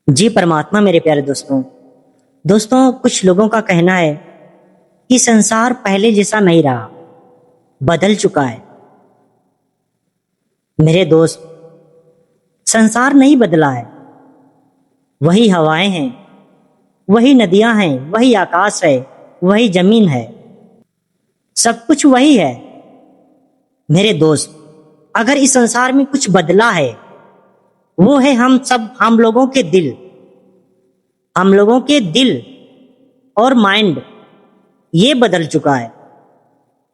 जी परमात्मा मेरे प्यारे दोस्तों। दोस्तों, कुछ लोगों का कहना है कि संसार पहले जैसा नहीं रहा, बदल चुका है। मेरे दोस्त, संसार नहीं बदला है। वही हवाएं हैं, वही नदियां हैं, वही आकाश है, वही जमीन है, सब कुछ वही है। मेरे दोस्त, अगर इस संसार में कुछ बदला है, वो है हम लोगों के दिल। हम लोगों के दिल और माइंड ये बदल चुका है।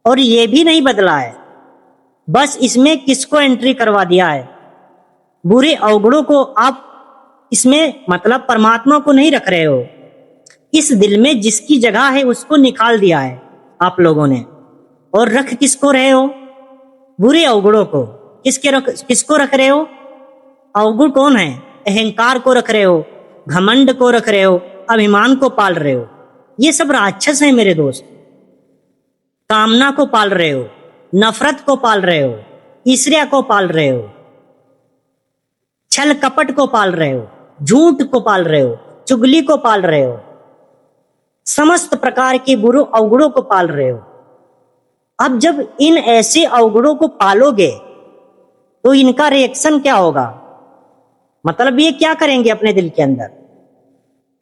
और ये भी नहीं बदला है, बस इसमें किसको एंट्री करवा दिया है? बुरे अवगुणों को आप इसमें मतलब परमात्मा को नहीं रख रहे हो। इस दिल में जिसकी जगह है उसको निकाल दिया है आप लोगों ने, और रख किसको रहे हो? बुरे अवगुणों को। किसको रख रहे हो? अवगुण कौन है? अहंकार को रख रहे हो, घमंड को रख रहे हो, अभिमान को पाल रहे हो। ये सब राक्षस है मेरे दोस्त। कामना को पाल रहे हो, नफरत को पाल रहे हो, ईर्ष्या को पाल रहे हो, छल कपट को पाल रहे हो, झूठ को पाल रहे हो, चुगली को पाल रहे हो, समस्त प्रकार के बुरे अवगुणों को पाल रहे हो। अब जब इन ऐसे अवगुणों को पालोगे तो इनका रिएक्शन क्या होगा? मतलब ये क्या करेंगे अपने दिल के अंदर?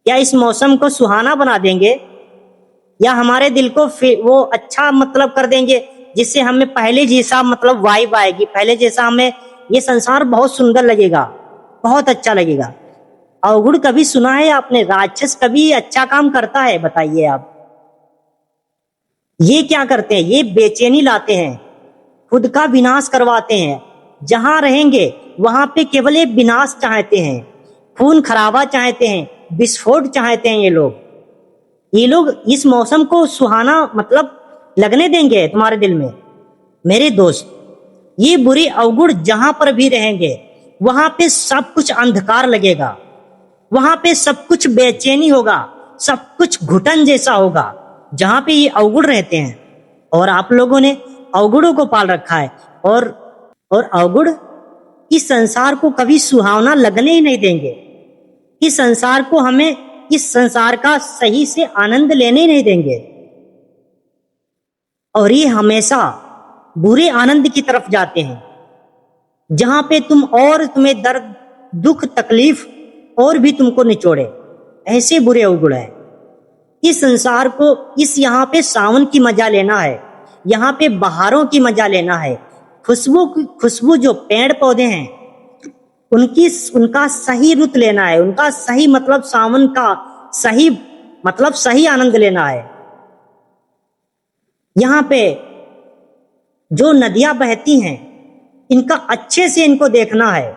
क्या इस मौसम को सुहाना बना देंगे, या हमारे दिल को वो अच्छा मतलब कर देंगे जिससे हमें पहले जैसा मतलब वाइब आएगी, पहले जैसा हमें ये संसार बहुत सुंदर लगेगा, बहुत अच्छा लगेगा। अवगुण कभी सुना है आपने? राक्षस कभी अच्छा काम करता है? बताइए आप। ये क्या करते हैं? ये बेचैनी लाते हैं, खुद का विनाश करवाते हैं। जहां रहेंगे वहां पे केवल एक विनाश चाहते हैं, खून खराबा चाहते हैं, विस्फोट चाहते हैं। ये लोग इस मौसम को सुहाना मतलब लगने देंगे तुम्हारे दिल में? मेरे दोस्त, ये बुरे अवगुण जहां पर भी रहेंगे वहां पे सब कुछ अंधकार लगेगा, वहां पे सब कुछ बेचैनी होगा, सब कुछ घुटन जैसा होगा जहां पे ये अवगुण रहते हैं। और आप लोगों ने अवगुणों को पाल रखा है, और अवगुण इस संसार को कभी सुहावना लगने ही नहीं देंगे। इस संसार को हमें इस संसार का सही से आनंद लेने ही नहीं देंगे, और ये हमेशा बुरे आनंद की तरफ जाते हैं जहां पे तुम्हें दर्द, दुख, तकलीफ और भी तुमको निचोड़े। ऐसे बुरे अवगुण है। इस संसार को यहाँ पे सावन की मजा लेना है, यहाँ पे बहारों की मजा लेना है। खुशबू जो पेड़ पौधे हैं उनका सही रुत लेना है, उनका सही मतलब सावन का सही आनंद लेना है। यहाँ पे जो नदियां बहती हैं इनका अच्छे से इनको देखना है,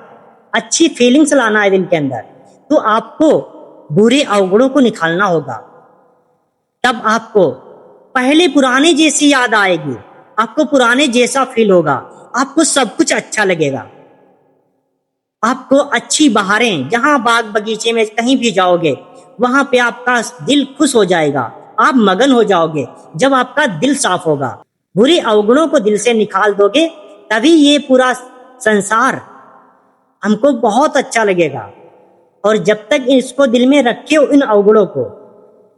अच्छी फीलिंग्स लाना है दिल के अंदर। तो आपको बुरे अवगुणों को निकालना होगा, तब आपको पहले पुराने जैसी याद आएगी, आपको पुराने जैसा फील होगा, आपको सब कुछ अच्छा लगेगा। आपको अच्छी बहारें, जहां बाग बगीचे में कहीं भी जाओगे वहां पे आपका दिल खुश हो जाएगा, आप मगन हो जाओगे जब आपका दिल साफ होगा। बुरे अवगुणों को दिल से निकाल दोगे तभी ये पूरा संसार हमको बहुत अच्छा लगेगा। और जब तक इसको दिल में रखे हो इन अवगुणों को,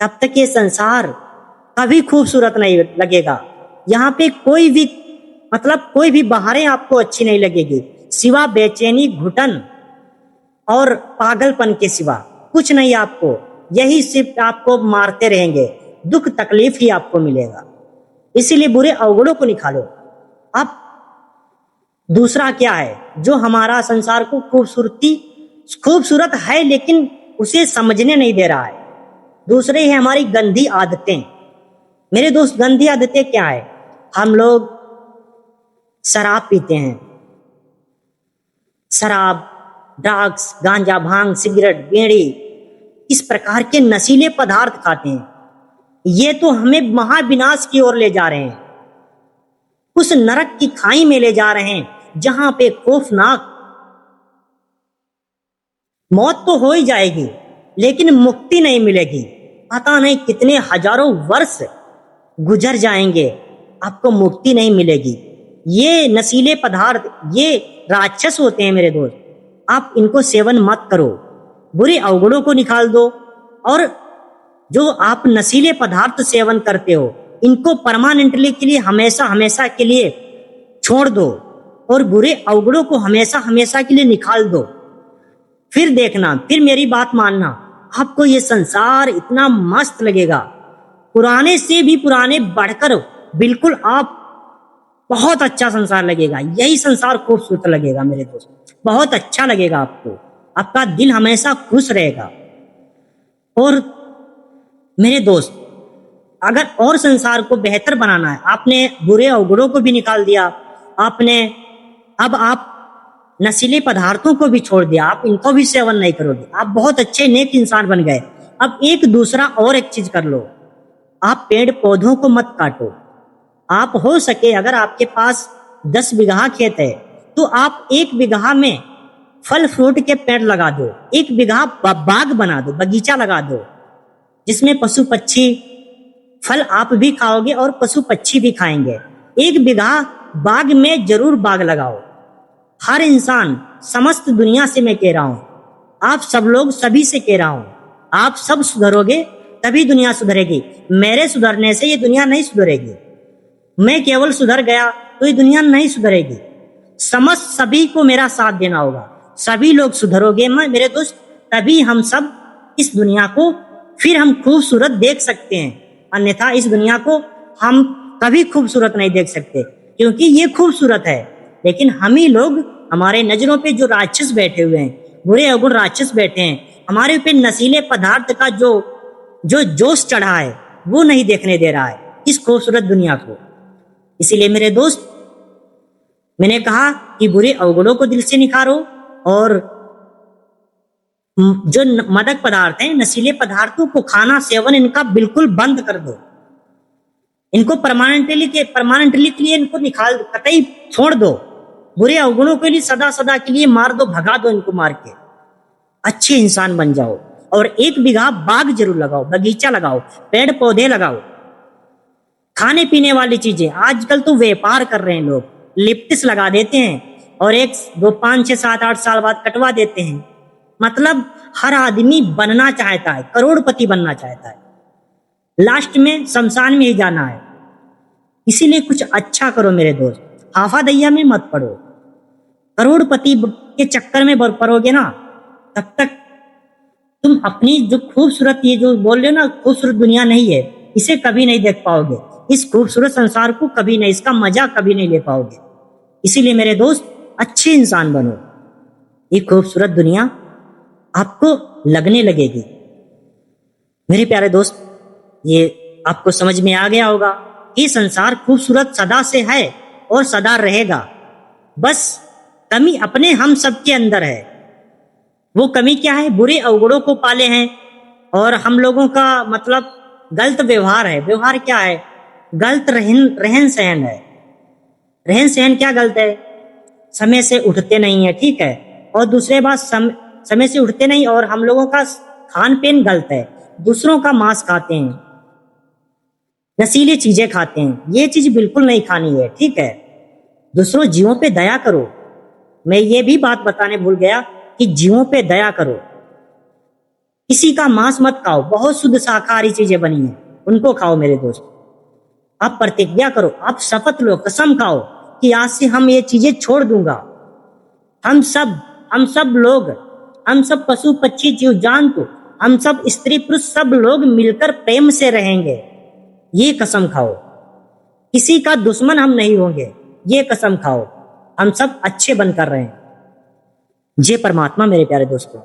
तब तक ये संसार कभी खूबसूरत नहीं लगेगा। यहाँ पे कोई भी बहारें आपको अच्छी नहीं लगेगी, सिवा बेचैनी, घुटन और पागलपन के सिवा कुछ नहीं। आपको यही सिर्फ आपको मारते रहेंगे, दुख तकलीफ ही आपको मिलेगा। इसीलिए बुरे अवगुणों को निकालो। अब दूसरा क्या है जो हमारा संसार को खूबसूरत है लेकिन उसे समझने नहीं दे रहा है? दूसरे है हमारी गंदी आदतें। मेरे दोस्त, गंदी आदतें क्या है? हम लोग शराब पीते हैं, शराब, ड्रग्स, गांजा, भांग, सिगरेट, बीड़ी, इस प्रकार के नशीले पदार्थ खाते हैं। ये तो हमें महाविनाश की ओर ले जा रहे हैं, उस नरक की खाई में ले जा रहे हैं जहां पे खौफनाक मौत तो हो ही जाएगी लेकिन मुक्ति नहीं मिलेगी। पता नहीं कितने हजारों वर्ष गुजर जाएंगे, आपको मुक्ति नहीं मिलेगी। ये नशीले पदार्थ, ये राक्षस होते हैं मेरे दोस्त। आप इनको सेवन मत करो। बुरे अवगुणों को निकाल दो, और जो आप नशीले पदार्थ सेवन करते हो इनको परमानेंटली के लिए, हमेशा हमेशा के लिए छोड़ दो, और बुरे अवगुणों को हमेशा हमेशा के लिए निकाल दो। फिर देखना, फिर मेरी बात मानना, आपको ये संसार इतना मस्त लगेगा, पुराने से भी पुराने बढ़कर बिल्कुल आप बहुत अच्छा संसार लगेगा। यही संसार खूबसूरत लगेगा मेरे दोस्त, बहुत अच्छा लगेगा आपको, आपका दिल हमेशा खुश रहेगा। और मेरे दोस्त, अगर और संसार को बेहतर बनाना है, आपने बुरे अवगुणों को भी निकाल दिया, आपने अब आप नशीले पदार्थों को भी छोड़ दिया, आप इनको भी सेवन नहीं करोगे, आप बहुत अच्छे नेक इंसान बन गए। अब एक दूसरा और एक चीज कर लो, आप पेड़ पौधों को मत काटो। आप हो सके, अगर आपके पास 10 बीघा खेत है तो आप 1 बीघा में फल फ्रूट के पेड़ लगा दो, 1 बीघा बाग बना दो, बगीचा लगा दो, जिसमें पशु पक्षी, फल आप भी खाओगे और पशु पक्षी भी खाएंगे। 1 बीघा बाग में जरूर बाग लगाओ। हर इंसान, समस्त दुनिया से मैं कह रहा हूं, आप सब लोग, सभी से कह रहा हूं, आप सब सुधरोगे तभी दुनिया सुधरेगी। मेरे सुधरने से ये दुनिया नहीं सुधरेगी, मैं केवल सुधर गया तो ये दुनिया नहीं सुधरेगी। समस्त सभी को मेरा साथ देना होगा, सभी लोग सुधरोगे मेरे दोस्त, तभी हम सब इस दुनिया को फिर हम खूबसूरत देख सकते हैं, अन्यथा इस दुनिया को हम कभी खूबसूरत नहीं देख सकते, क्योंकि ये खूबसूरत है। लेकिन हम ही लोग, हमारे नजरों पे जो राक्षस बैठे हुए हैं, बुरे अवगुण राक्षस बैठे हैं, हमारे पे नशीले पदार्थ का जो जोश चढ़ा है वो नहीं देखने दे रहा है इस खूबसूरत दुनिया को। इसीलिए मेरे दोस्त, मैंने कहा कि बुरे अवगुणों को दिल से निखारो, और जो मादक पदार्थ हैं, नशीले पदार्थों को खाना, सेवन इनका बिल्कुल बंद कर दो, इनको परमानेंटली के लिए इनको निकाल, कतई छोड़ दो। बुरे अवगुणों के लिए सदा सदा के लिए मार दो, भगा दो इनको मार के, अच्छे इंसान बन जाओ। और 1 बीघा बाग जरूर लगाओ, बगीचा लगाओ, पेड़ पौधे लगाओ। खाने पीने वाली चीजें, आजकल तो व्यापार कर रहे हैं लोग, लिप्टिस लगा देते हैं और 1, 2, 5, 6, 7, 8 साल बाद कटवा देते हैं। मतलब हर आदमी बनना चाहता है, करोड़पति बनना चाहता है, लास्ट में शमशान में ही जाना है। इसीलिए कुछ अच्छा करो मेरे दोस्त, हाफा दैया में मत पड़ो। करोड़पति के चक्कर में पड़ोगे ना, तब तक तुम अपनी जो खूबसूरत, ये जो बोल रहे हो ना, खूबसूरत दुनिया नहीं है, इसे कभी नहीं देख पाओगे, इस खूबसूरत संसार को कभी नहीं, इसका मजा कभी नहीं ले पाओगे। इसीलिए मेरे दोस्त, अच्छे इंसान बनो, ये खूबसूरत दुनिया आपको लगने लगेगी। मेरे प्यारे दोस्त, ये आपको समझ में आ गया होगा कि संसार खूबसूरत सदा से है और सदा रहेगा, बस कमी अपने हम सबके अंदर है। वो कमी क्या है? बुरे अवगुणों को पाले हैं, और हम लोगों का मतलब गलत व्यवहार है। व्यवहार क्या है? गलत रहन सहन है। रहन सहन क्या गलत है? समय से उठते नहीं है, ठीक है, और दूसरे बात समय से उठते नहीं, और हम लोगों का खान पीन गलत है, दूसरों का मांस खाते हैं, नशीली चीजें खाते हैं, ये चीज बिल्कुल नहीं खानी है, ठीक है। दूसरों जीवों पे दया करो। मैं ये भी बात बताने भूल गया कि जीवों पे दया करो, किसी का मांस मत खाओ, बहुत शुद्ध शाकाहारी चीजें बनी हैं, उनको खाओ मेरे दोस्त। आप प्रतिज्ञा करो, आप शपथ लो, कसम खाओ कि आज से हम ये चीजें छोड़ दूंगा। हम सब लोग, हम सब पशु पक्षी जीव जंतु, हम सब स्त्री पुरुष, सब लोग मिलकर प्रेम से रहेंगे, ये कसम खाओ। किसी का दुश्मन हम नहीं होंगे, ये कसम खाओ। हम सब अच्छे बनकर रहें। जय परमात्मा मेरे प्यारे दोस्तों।